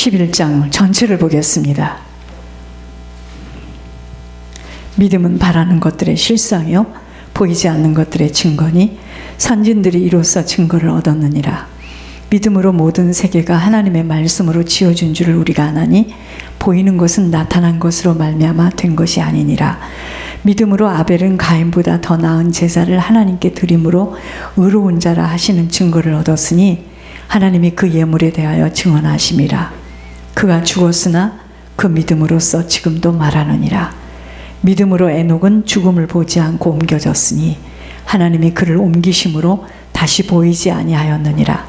11장 전체를 보겠습니다. 믿음은 바라는 것들의 실상이요 보이지 않는 것들의 증거니 선진들이 이로써 증거를 얻었느니라. 믿음으로 모든 세계가 하나님의 말씀으로 지어준 줄을 우리가 아나니 보이는 것은 나타난 것으로 말미암아 된 것이 아니니라. 믿음으로 아벨은 가인보다 더 나은 제사를 하나님께 드림으로 의로운 자라 하시는 증거를 얻었으니 하나님이 그 예물에 대하여 증언하심이라. 그가 죽었으나 그 믿음으로써 지금도 말하느니라. 믿음으로 에녹은 죽음을 보지 않고 옮겨졌으니 하나님이 그를 옮기심으로 다시 보이지 아니하였느니라.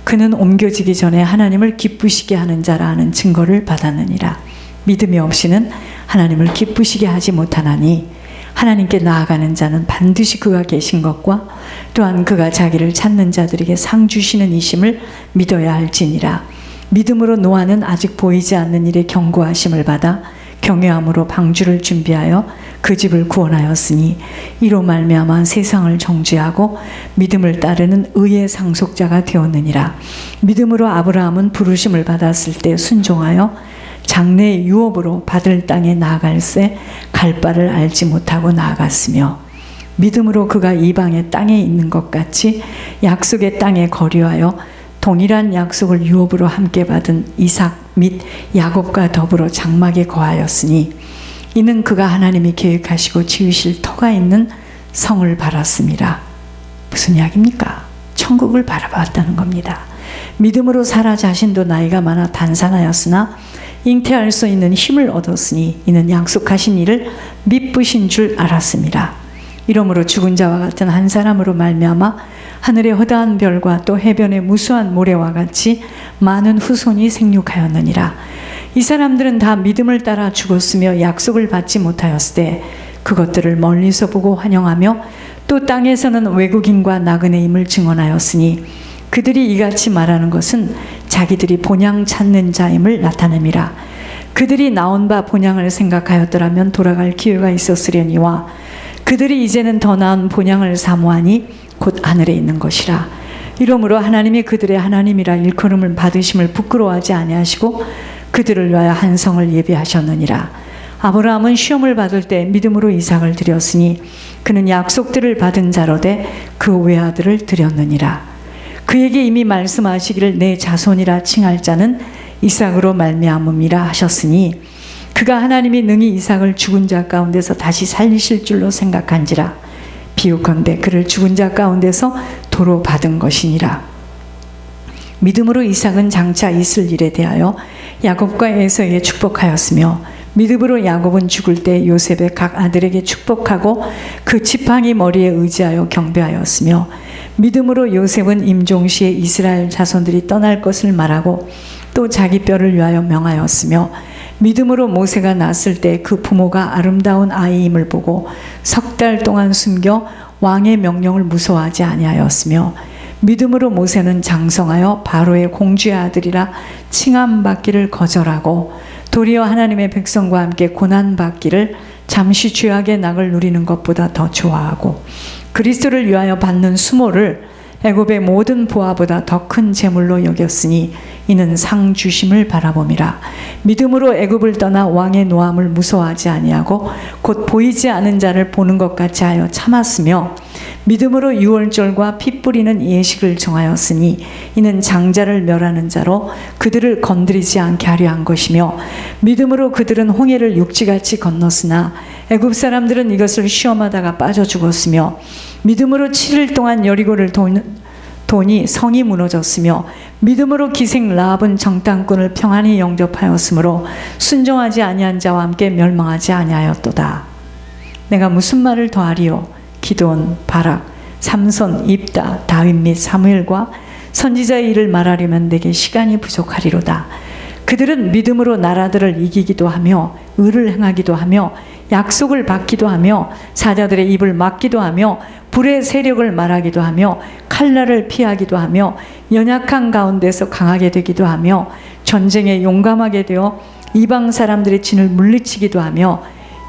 그는 옮겨지기 전에 하나님을 기쁘시게 하는 자라 하는 증거를 받았느니라. 믿음이 없이는 하나님을 기쁘시게 하지 못하나니 하나님께 나아가는 자는 반드시 그가 계신 것과 또한 그가 자기를 찾는 자들에게 상 주시는 이심을 믿어야 할지니라. 믿음으로 노아는 아직 보이지 않는 일에 경고하심을 받아 경외함으로 방주를 준비하여 그 집을 구원하였으니 이로 말미암아 세상을 정죄하고 믿음을 따르는 의의 상속자가 되었느니라. 믿음으로 아브라함은 부르심을 받았을 때 순종하여 장래의 유업으로 받을 땅에 나아갈새 갈 바를 알지 못하고 나아갔으며 믿음으로 그가 이방의 땅에 있는 것 같이 약속의 땅에 거류하여 동일한 약속을 유업으로 함께 받은 이삭 및 야곱과 더불어 장막에 거하였으니 이는 그가 하나님이 계획하시고 지으실 터가 있는 성을 바랐습니다. 무슨 이야기입니까? 천국을 바라봤다는 겁니다. 믿음으로 사라 자신도 나이가 많아 단산하였으나 잉태할 수 있는 힘을 얻었으니 이는 약속하신 일을 미쁘신 줄 알았습니다. 이러므로 죽은 자와 같은 한 사람으로 말미암아 하늘의 허다한 별과 또 해변의 무수한 모래와 같이 많은 후손이 생육하였느니라. 이 사람들은 다 믿음을 따라 죽었으며 약속을 받지 못하였으되 그것들을 멀리서 보고 환영하며 또 땅에서는 외국인과 나그네임을 증언하였으니 그들이 이같이 말하는 것은 자기들이 본향 찾는 자임을 나타냅니다. 그들이 나온 바 본향을 생각하였더라면 돌아갈 기회가 있었으려니와 그들이 이제는 더 나은 본향을 사모하니 곧 하늘에 있는 것이라. 이러므로 하나님이 그들의 하나님이라 일컬음을 받으심을 부끄러워하지 아니하시고 그들을 위하여 한 성을 예비하셨느니라. 아브라함은 시험을 받을 때 믿음으로 이삭을 드렸으니 그는 약속들을 받은 자로되 그 외아들을 드렸느니라. 그에게 이미 말씀하시기를 내 자손이라 칭할 자는 이삭으로 말미암음이라 하셨으니 그가 하나님이 능히 이삭을 죽은 자 가운데서 다시 살리실 줄로 생각한지라. 비유컨대 그를 죽은 자 가운데서 도로 받은 것이니라. 믿음으로 이삭은 장차 있을 일에 대하여 야곱과 에서에게 축복하였으며 믿음으로 야곱은 죽을 때 요셉의 각 아들에게 축복하고 그 지팡이 머리에 의지하여 경배하였으며 믿음으로 요셉은 임종시에 이스라엘 자손들이 떠날 것을 말하고 또 자기 뼈를 위하여 명하였으며 믿음으로 모세가 낳았을 때 그 부모가 아름다운 아이임을 보고 석 달 동안 숨겨 왕의 명령을 무서워하지 아니하였으며 믿음으로 모세는 장성하여 바로의 공주의 아들이라 칭함받기를 거절하고 도리어 하나님의 백성과 함께 고난받기를 잠시 죄악의 낙을 누리는 것보다 더 좋아하고 그리스도를 위하여 받는 수모를 애굽의 모든 보화보다 더 큰 재물로 여겼으니 이는 상 주심을 바라봄이라. 믿음으로 애굽을 떠나 왕의 노함을 무서워하지 아니하고 곧 보이지 않은 자를 보는 것 같이 하여 참았으며 믿음으로 유월절과 피 뿌리는 예식을 정하였으니 이는 장자를 멸하는 자로 그들을 건드리지 않게 하려 한 것이며 믿음으로 그들은 홍해를 육지같이 건넜으나 애굽 사람들은 이것을 시험하다가 빠져 죽었으며 믿음으로 7일 동안 여리고를 도니 성이 무너졌으며 믿음으로 기생 라합은 정탐꾼을 평안히 영접하였으므로 순종하지 아니한 자와 함께 멸망하지 아니하였도다. 내가 무슨 말을 더하리요? 기드온, 바락, 삼손, 입다, 다윗 및 사무엘과 선지자의 일을 말하려면 내게 시간이 부족하리로다. 그들은 믿음으로 나라들을 이기기도 하며 의를 행하기도 하며 약속을 받기도 하며 사자들의 입을 막기도 하며 불의 세력을 말하기도 하며 칼날을 피하기도 하며 연약한 가운데서 강하게 되기도 하며 전쟁에 용감하게 되어 이방 사람들의 진을 물리치기도 하며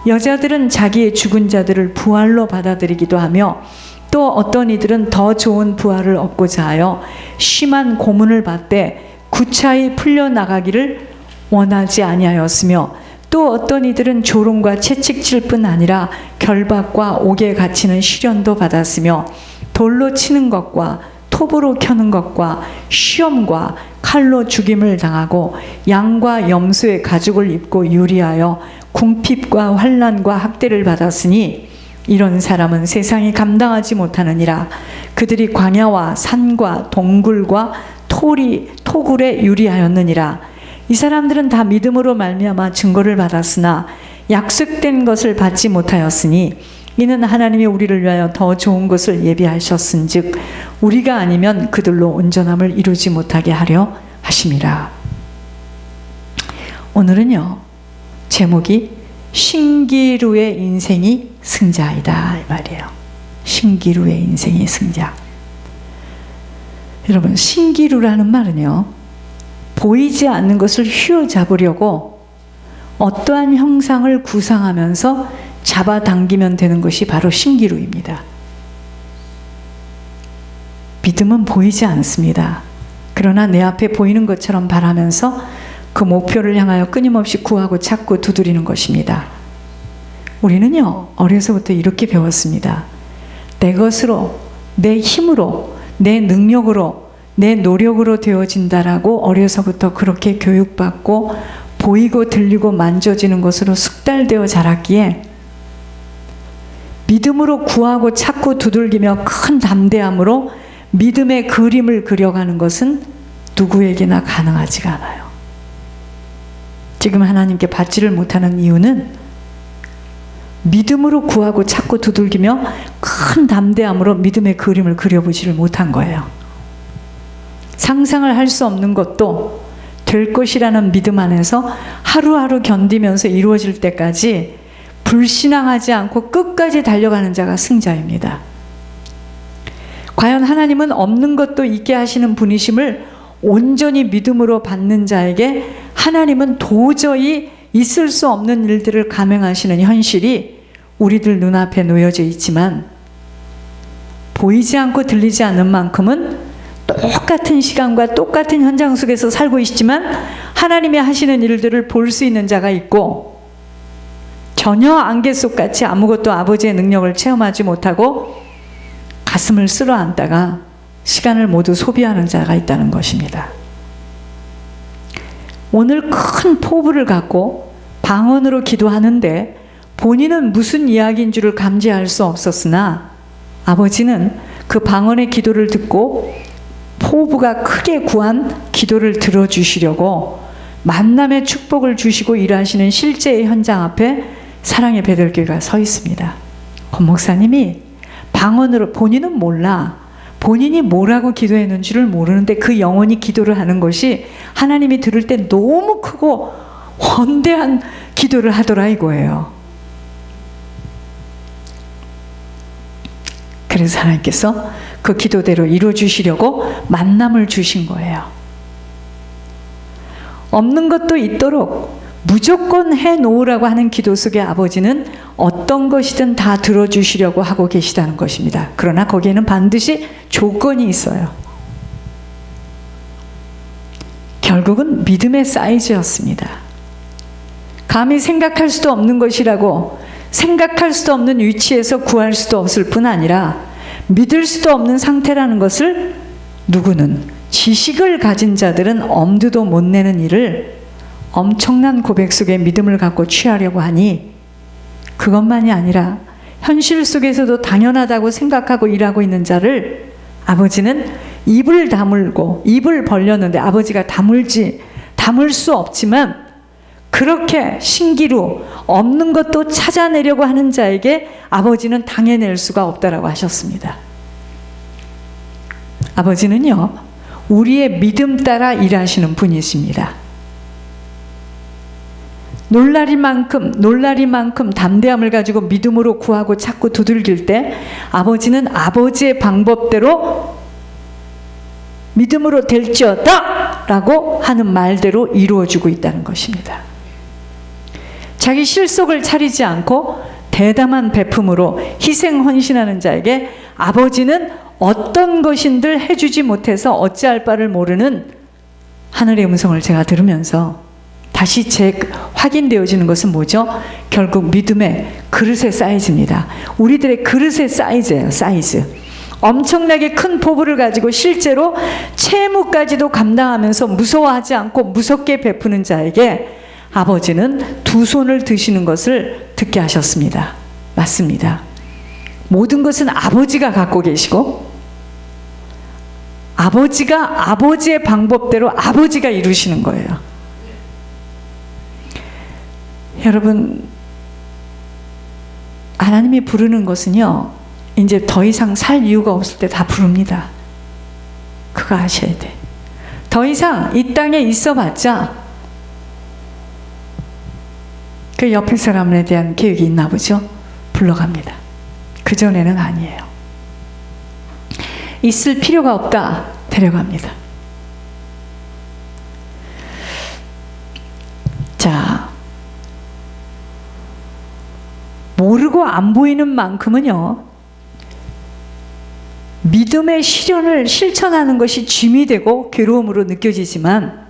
여자들은 자기의 죽은 자들을 부활로 받아들이기도 하며 또 어떤 이들은 더 좋은 부활을 얻고자 하여 심한 고문을 받되 구차히 풀려나가기를 원하지 아니하였으며 또 어떤 이들은 조롱과 채찍질 뿐 아니라 결박과 옥에 갇히는 시련도 받았으며 돌로 치는 것과 톱으로 켜는 것과 시험과 칼로 죽임을 당하고 양과 염소의 가죽을 입고 유리하여 궁핍과 환난과 학대를 받았으니 이런 사람은 세상이 감당하지 못하느니라. 그들이 광야와 산과 동굴과 토굴에 유리하였느니라. 이 사람들은 다 믿음으로 말미암아 증거를 받았으나 약속된 것을 받지 못하였으니 이는 하나님이 우리를 위하여 더 좋은 것을 예비하셨은즉 우리가 아니면 그들로 온전함을 이루지 못하게 하려 하심이라. 오늘은요, 제목이 신기루의 인생이 승자이다 이 말이에요. 신기루의 인생이 승자. 여러분, 신기루라는 말은요, 보이지 않는 것을 휘어잡으려고 어떠한 형상을 구상하면서 잡아당기면 되는 것이 바로 신기루입니다. 믿음은 보이지 않습니다. 그러나 내 앞에 보이는 것처럼 바라면서 그 목표를 향하여 끊임없이 구하고 찾고 두드리는 것입니다. 우리는요, 어려서부터 이렇게 배웠습니다. 내 것으로, 내 힘으로, 내 능력으로, 내 노력으로 되어진다라고 어려서부터 그렇게 교육받고 보이고 들리고 만져지는 것으로 숙달되어 자랐기에 믿음으로 구하고 찾고 두들기며 큰 담대함으로 믿음의 그림을 그려가는 것은 누구에게나 가능하지가 않아요. 지금 하나님께 받지를 못하는 이유는 믿음으로 구하고 찾고 두들기며 큰 담대함으로 믿음의 그림을 그려보지를 못한 거예요. 상상을 할 수 없는 것도 될 것이라는 믿음 안에서 하루하루 견디면서 이루어질 때까지 불신앙하지 않고 끝까지 달려가는 자가 승자입니다. 과연 하나님은 없는 것도 있게 하시는 분이심을 온전히 믿음으로 받는 자에게 하나님은 도저히 있을 수 없는 일들을 감행하시는 현실이 우리들 눈앞에 놓여져 있지만 보이지 않고 들리지 않는 만큼은 똑같은 시간과 똑같은 현장 속에서 살고 있지만 하나님이 하시는 일들을 볼 수 있는 자가 있고 전혀 안개 속같이 아무것도 아버지의 능력을 체험하지 못하고 가슴을 쓸어안다가 시간을 모두 소비하는 자가 있다는 것입니다. 오늘 큰 포부를 갖고 방언으로 기도하는데 본인은 무슨 이야기인 줄을 감지할 수 없었으나 아버지는 그 방언의 기도를 듣고 포부가 크게 구한 기도를 들어주시려고 만남의 축복을 주시고 일하시는 실제의 현장 앞에 사랑의 베들교회가 서 있습니다. 권 목사님이 방언으로, 본인은 몰라, 본인이 뭐라고 기도했는지를 모르는데 그 영혼이 기도를 하는 것이 하나님이 들을 때 너무 크고 원대한 기도를 하더라 이거예요. 그래서 하나님께서 그 기도대로 이루어주시려고 만남을 주신 거예요. 없는 것도 있도록 무조건 해놓으라고 하는 기도 속에 아버지는 어떤 것이든 다 들어주시려고 하고 계시다는 것입니다. 그러나 거기에는 반드시 조건이 있어요. 결국은 믿음의 사이즈였습니다. 감히 생각할 수도 없는 것이라고 생각할 수도 없는 위치에서 구할 수도 없을 뿐 아니라 믿을 수도 없는 상태라는 것을 누구는, 지식을 가진 자들은 엄두도 못 내는 일을 엄청난 고백 속에 믿음을 갖고 취하려고 하니 그것만이 아니라 현실 속에서도 당연하다고 생각하고 일하고 있는 자를 아버지는 입을 다물고 입을 벌렸는데 아버지가 담을 수 없지만 그렇게 신기루 없는 것도 찾아내려고 하는 자에게 아버지는 당해낼 수가 없다라고 하셨습니다. 아버지는요, 우리의 믿음 따라 일하시는 분이십니다. 놀라리만큼 담대함을 가지고 믿음으로 구하고 찾고 두들길 때 아버지는 아버지의 방법대로 믿음으로 될지어다 라고 하는 말대로 이루어주고 있다는 것입니다. 자기 실속을 차리지 않고 대담한 베품으로 희생 헌신하는 자에게 아버지는 어떤 것인들 해주지 못해서 어찌할 바를 모르는 하늘의 음성을 제가 들으면서 다시 확인되어지는 것은 뭐죠? 결국 믿음의 그릇의 사이즈입니다. 우리들의 그릇의 사이즈예요. 사이즈. 엄청나게 큰 포부를 가지고 실제로 채무까지도 감당하면서 무서워하지 않고 무섭게 베푸는 자에게 아버지는 두 손을 드시는 것을 듣게 하셨습니다. 맞습니다. 모든 것은 아버지가 갖고 계시고 아버지가 아버지의 방법대로 아버지가 이루시는 거예요. 여러분, 하나님이 부르는 것은요, 이제 더 이상 살 이유가 없을 때 다 부릅니다. 그거 아셔야 돼. 더 이상 이 땅에 있어봤자 그 옆에 사람에 대한 계획이 있나 보죠? 불러갑니다. 그전에는 아니에요. 있을 필요가 없다. 데려갑니다. 자, 모르고 안 보이는 만큼은요, 믿음의 실현을 실천하는 것이 짐이 되고 괴로움으로 느껴지지만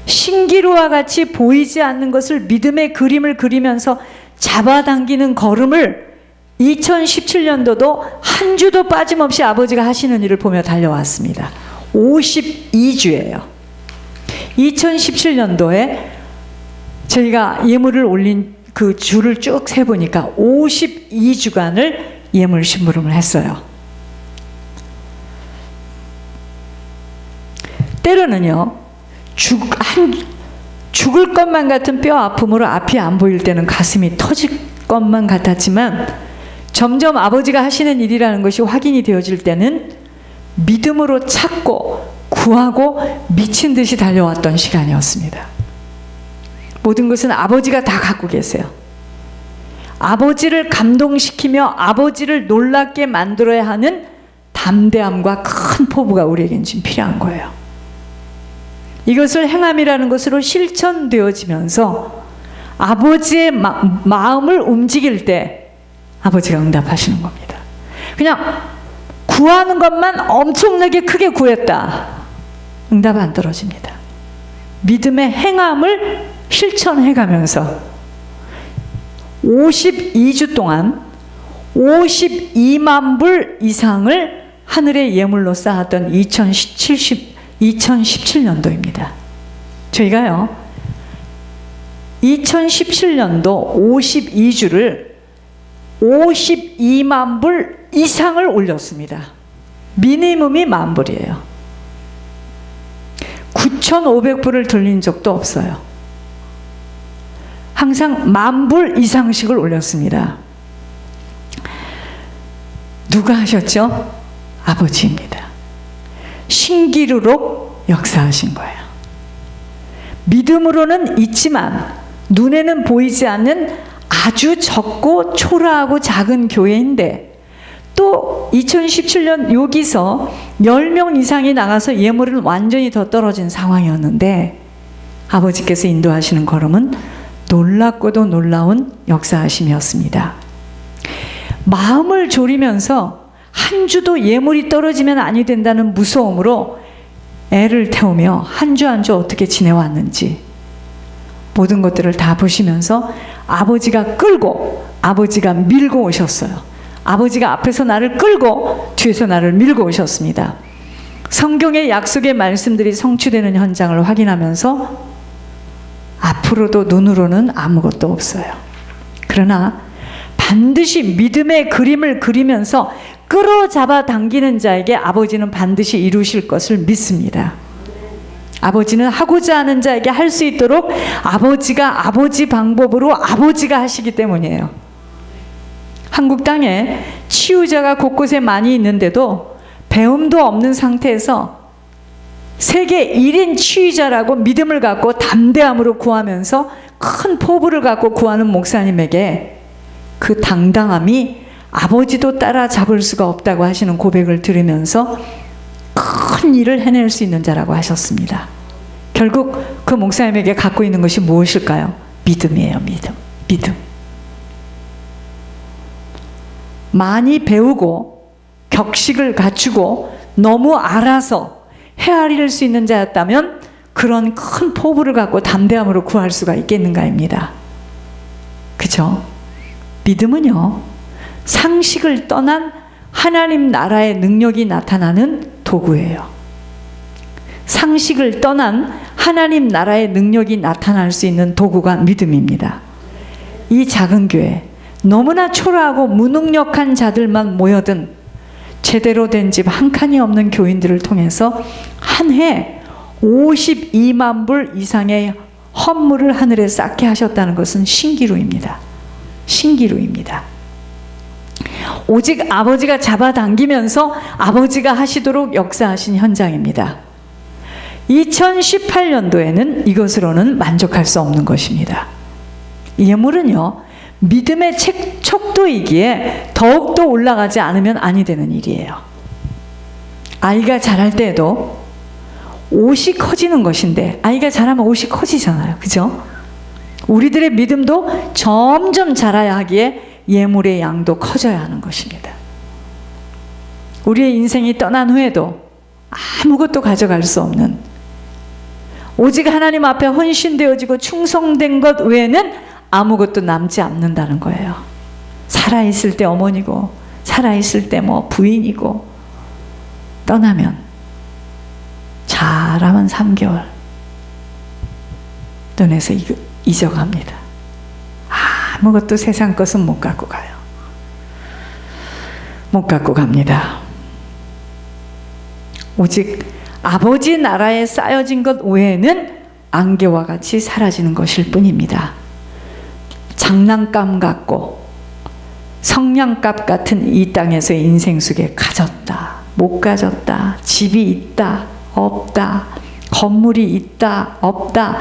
신기루와 같이 보이지 않는 것을 믿음의 그림을 그리면서 잡아당기는 걸음을 2017년도도 한 주도 빠짐없이 아버지가 하시는 일을 보며 달려왔습니다. 52주예요. 2017년도에 저희가 예물을 올린 그 주를 쭉 세보니까 52주간을 예물 심부름을 했어요. 때로는요, 죽을 것만 같은 뼈 아픔으로 앞이 안 보일 때는 가슴이 터질 것만 같았지만 점점 아버지가 하시는 일이라는 것이 확인이 되어질 때는 믿음으로 찾고 구하고 미친 듯이 달려왔던 시간이었습니다. 모든 것은 아버지가 다 갖고 계세요. 아버지를 감동시키며 아버지를 놀랍게 만들어야 하는 담대함과 큰 포부가 우리에겐 지금 필요한 거예요. 이것을 행함이라는 것으로 실천되어지면서 아버지의 마음을 움직일 때 아버지가 응답하시는 겁니다. 그냥 구하는 것만 엄청나게 크게 구했다. 응답 안 떨어집니다. 믿음의 행함을 실천해가면서 52주 동안 52만 불 이상을 하늘의 예물로 쌓았던 2017년도입니다. 저희가요, 2017년도 52주를 52만 불 이상을 올렸습니다. 미니멈이 10,000불이에요. 9,500불을 들린 적도 없어요. 항상 10,000불 이상씩을 올렸습니다. 누가 하셨죠? 아버지입니다. 신기루로 역사하신 거예요. 믿음으로는 있지만 눈에는 보이지 않는 아주 적고 초라하고 작은 교회인데 또 2017년 여기서 10명 이상이 나가서 예물은 완전히 더 떨어진 상황이었는데 아버지께서 인도하시는 걸음은 놀랍고도 놀라운 역사하심이었습니다. 마음을 졸이면서 한 주도 예물이 떨어지면 아니 된다는 무서움으로 애를 태우며 한 주 한 주 어떻게 지내왔는지 모든 것들을 다 보시면서 아버지가 끌고 아버지가 밀고 오셨어요. 아버지가 앞에서 나를 끌고 뒤에서 나를 밀고 오셨습니다. 성경의 약속의 말씀들이 성취되는 현장을 확인하면서 앞으로도 눈으로는 아무것도 없어요. 그러나 반드시 믿음의 그림을 그리면서 끌어잡아 당기는 자에게 아버지는 반드시 이루실 것을 믿습니다. 아버지는 하고자 하는 자에게 할 수 있도록 아버지가 아버지 방법으로 아버지가 하시기 때문이에요. 한국 땅에 치유자가 곳곳에 많이 있는데도 배움도 없는 상태에서 세계 1인 치유자라고 믿음을 갖고 담대함으로 구하면서 큰 포부를 갖고 구하는 목사님에게 그 당당함이 아버지도 따라잡을 수가 없다고 하시는 고백을 들으면서 큰 일을 해낼 수 있는 자라고 하셨습니다. 결국 그 목사님에게 갖고 있는 것이 무엇일까요? 믿음이에요. 믿음. 많이 배우고 격식을 갖추고 너무 알아서 헤아릴 수 있는 자였다면 그런 큰 포부를 갖고 담대함으로 구할 수가 있겠는가입니다. 그죠? 믿음은요, 상식을 떠난 하나님 나라의 능력이 나타나는 도구예요. 상식을 떠난 하나님 나라의 능력이 나타날 수 있는 도구가 믿음입니다. 이 작은 교회, 너무나 초라하고 무능력한 자들만 모여든 제대로 된 집 한 칸이 없는 교인들을 통해서 한 해 52만 불 이상의 헌물을 하늘에 쌓게 하셨다는 것은 신기루입니다. 신기루입니다. 오직 아버지가 잡아당기면서 아버지가 하시도록 역사하신 현장입니다. 2018년도에는 이것으로는 만족할 수 없는 것입니다. 예물은요, 믿음의 척도이기에 더욱더 올라가지 않으면 아니 되는 일이에요. 아이가 자랄 때에도 옷이 커지는 것인데, 아이가 자라면 옷이 커지잖아요. 그죠? 우리들의 믿음도 점점 자라야 하기에 예물의 양도 커져야 하는 것입니다. 우리의 인생이 떠난 후에도 아무것도 가져갈 수 없는, 오직 하나님 앞에 헌신되어지고 충성된 것 외에는 아무것도 남지 않는다는 거예요. 살아있을 때 어머니고, 살아있을 때 뭐 부인이고, 떠나면 잘하면 3개월 눈에서 잊어갑니다. 아무것도 세상 것은 못 갖고 가요. 못 갖고 갑니다. 오직 아버지 나라에 쌓여진 것 외에는 안개와 같이 사라지는 것일 뿐입니다. 장난감 같고 성냥갑 같은 이 땅에서의 인생 속에 가졌다, 못 가졌다, 집이 있다, 없다, 건물이 있다, 없다,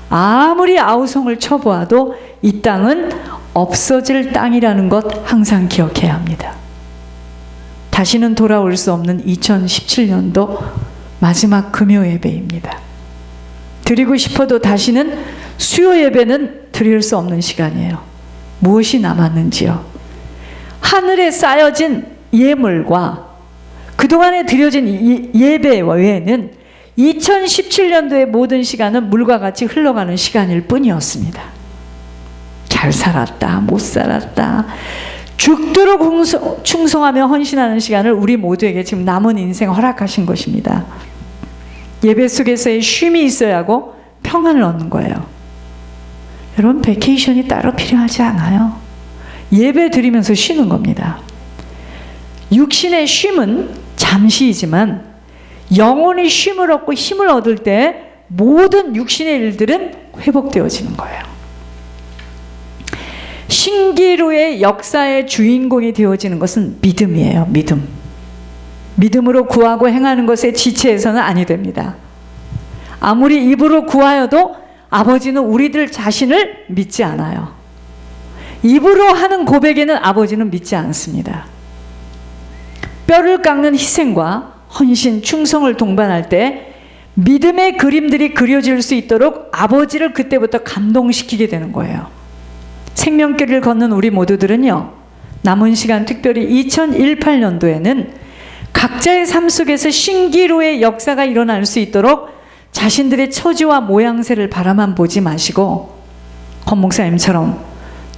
아무리 아우성을 쳐보아도 이 땅은 없어질 땅이라는 것 항상 기억해야 합니다. 다시는 돌아올 수 없는 2017년도 마지막 금요 예배입니다. 드리고 싶어도 다시는 수요 예배는 드릴 수 없는 시간이에요. 무엇이 남았는지요? 하늘에 쌓여진 예물과 그동안에 드려진 예배 외에는 2017년도의 모든 시간은 물과 같이 흘러가는 시간일 뿐이었습니다. 잘 살았다, 못 살았다, 죽도록 충성하며 헌신하는 시간을 우리 모두에게 지금 남은 인생 허락하신 것입니다. 예배 속에서의 쉼이 있어야 하고 평안을 얻는 거예요. 여러분, 베케이션이 따로 필요하지 않아요. 예배 드리면서 쉬는 겁니다. 육신의 쉼은 잠시이지만 영혼이 쉼을 얻고 힘을 얻을 때 모든 육신의 일들은 회복되어지는 거예요. 신기루의 역사의 주인공이 되어지는 것은 믿음이에요. 믿음. 믿음으로 구하고 행하는 것에 지체해서는 아니 됩니다. 아무리 입으로 구하여도 아버지는 우리들 자신을 믿지 않아요. 입으로 하는 고백에는 아버지는 믿지 않습니다. 뼈를 깎는 희생과 헌신, 충성을 동반할 때 믿음의 그림들이 그려질 수 있도록 아버지를 그때부터 감동시키게 되는 거예요. 생명길을 걷는 우리 모두들은요, 남은 시간 특별히 2018년도에는 각자의 삶 속에서 신기루의 역사가 일어날 수 있도록 자신들의 처지와 모양새를 바라만 보지 마시고, 권 목사님처럼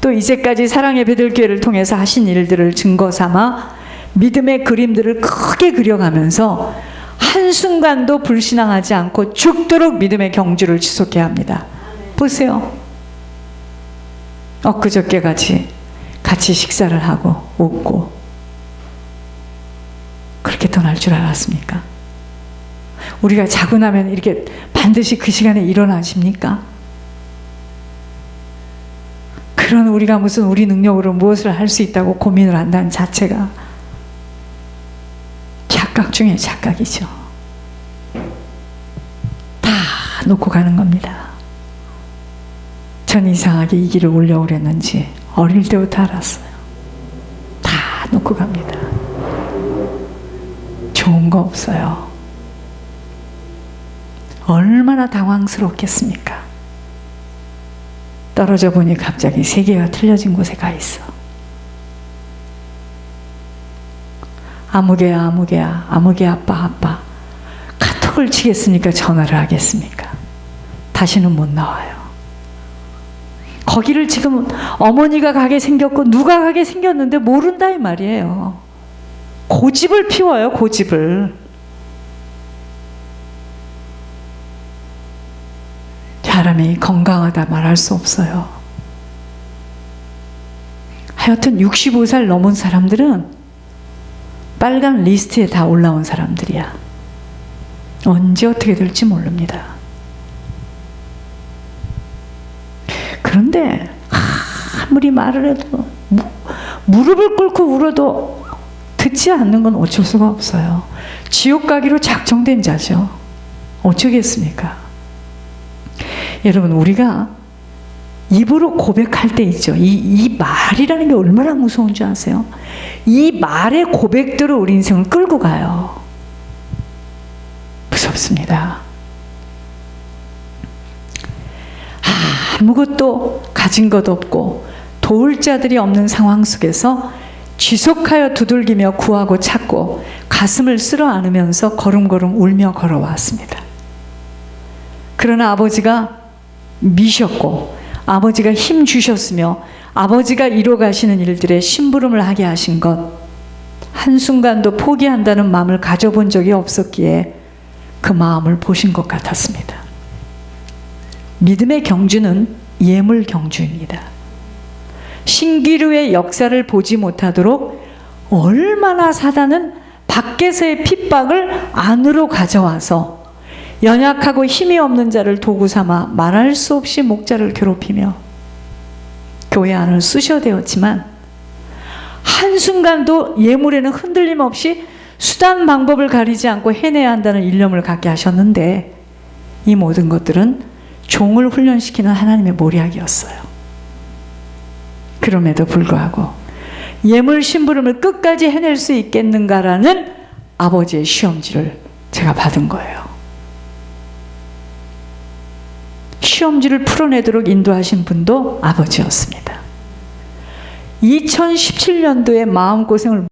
또 이제까지 사랑의 베들교회를 통해서 하신 일들을 증거 삼아 믿음의 그림들을 크게 그려가면서 한순간도 불신앙하지 않고 죽도록 믿음의 경주를 지속해야 합니다. 보세요. 엊그저께 같이 식사를 하고 웃고 그렇게 떠날 줄 알았습니까? 우리가 자고 나면 이렇게 반드시 그 시간에 일어나십니까? 그런 우리가 무슨 우리 능력으로 무엇을 할 수 있다고 고민을 한다는 자체가 착각 중에 착각이죠. 다 놓고 가는 겁니다. 전 이상하게 이 길을 오려고 그랬는지 어릴 때부터 알았어요. 다 놓고 갑니다. 좋은 거 없어요. 얼마나 당황스럽겠습니까? 떨어져 보니 갑자기 세계가 틀려진 곳에 가 있어. 아무개야, 아무개야, 아무개 아빠, 아빠. 카톡을 치겠습니까? 전화를 하겠습니까? 다시는 못 나와요. 거기를 지금 어머니가 가게 생겼고 누가 가게 생겼는데 모른다 이 말이에요. 고집을 피워요, 고집을. 사람이 건강하다 말할 수 없어요. 하여튼 65살 넘은 사람들은 빨간 리스트에 다 올라온 사람들이야. 언제 어떻게 될지 모릅니다. 그런데 아무리 말을 해도 무릎을 꿇고 울어도 듣지 않는 건 어쩔 수가 없어요. 지옥 가기로 작정된 자죠. 어쩌겠습니까? 여러분, 우리가 입으로 고백할 때 있죠. 이 말이라는 게 얼마나 무서운 줄 아세요? 이 말의 고백대로 우리 인생을 끌고 가요. 무섭습니다. 아무것도 가진 것 없고 도울 자들이 없는 상황 속에서 지속하여 두들기며 구하고 찾고 가슴을 쓸어 안으면서 걸음걸음 울며 걸어왔습니다. 그러나 아버지가 미셨고 아버지가 힘 주셨으며 아버지가 이뤄 가시는 일들에 심부름을 하게 하신 것, 한순간도 포기한다는 마음을 가져본 적이 없었기에 그 마음을 보신 것 같았습니다. 믿음의 경주는 예물 경주입니다. 신기루의 역사를 보지 못하도록 얼마나 사단은 밖에서의 핍박을 안으로 가져와서 연약하고 힘이 없는 자를 도구 삼아 말할 수 없이 목자를 괴롭히며 교회 안을 쑤셔대었지만 한순간도 예물에는 흔들림 없이 수단 방법을 가리지 않고 해내야 한다는 일념을 갖게 하셨는데 이 모든 것들은 종을 훈련시키는 하나님의 모략이었어요. 그럼에도 불구하고 예물 심부름을 끝까지 해낼 수 있겠는가라는 아버지의 시험지를 제가 받은 거예요. 시험지를 풀어내도록 인도하신 분도 아버지였습니다. 2017년도에 마음고생을